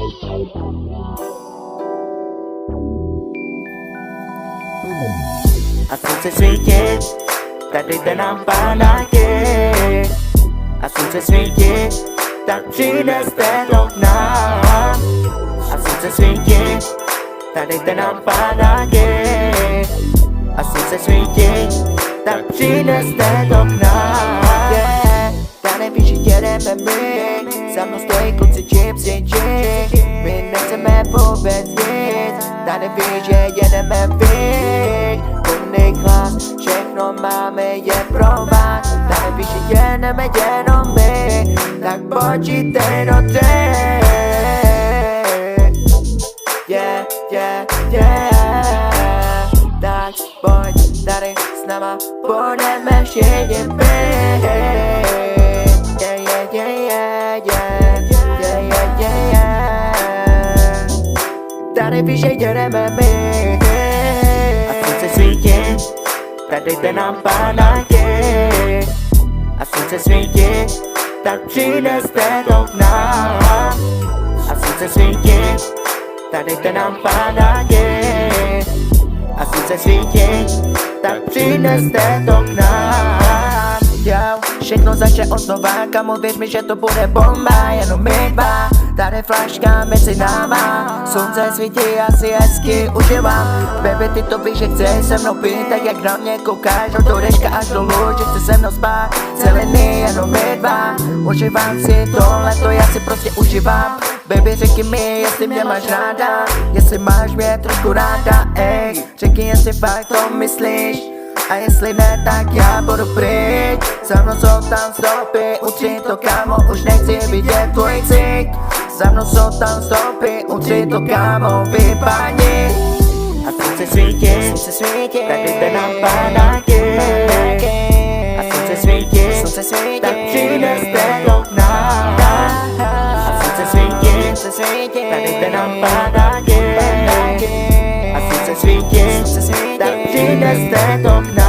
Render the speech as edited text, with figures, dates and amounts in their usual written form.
A slunce svítí, tady jde nám pánaky. A slunce svítí, tak přineste to k nám. A slunce svítí, tady jde nám pánaky. A slunce svítí, tak přineste to k nám. Tady víš, že jedeme my, za mnou stojí kluci Gypsy G. My nechceme vůbec nic, tady víš, že jedeme vy. Plný hlas, všechno máme je pro vás. Tady víš, že jedeme jenom my, tak počítej do ty. Yeah, yeah, yeah. Tak pojď tady s náma, budeme všichni být. Tady víš, že jedeme my. A slunce svítí, tady jde nám pánaky. A slunce svítí, tak přineste to k nám. A slunce svítí, tady jde nám pánaky. A slunce svítí, tak přineste to k nám. Všechno začne od znova, kamo, věř mi, že to bude bomba. Jenom my dva, tady flaška mezi náma. Slunce svítí, já si hezky užívám. Baby, ty to víš, že chceš se mnou pít, tak jak na mě koukáš od deška až dolů, že chci se mnou spát celý dny, jenom my dva. Užívám si tohleto, já si prostě užívám. Baby, řekni mi, jestli mě máš ráda, jestli máš mě trošku ráda, ej. Řekni, jestli fakt to myslíš, a jestli ne, tak já budu pryč. Za mnou jsou tam stopy, utři to, kámo, už nechci vidět tvůj cik. Za mnou jsou tam stopy, utři to, kámo, vypadni. A slunce svítí, tady jde nám pánaky. A slunce svítí, tak přineste to k nám. A slunce svítí, tady jde nám pánaky. A slunce svítí, tak přineste to k nám.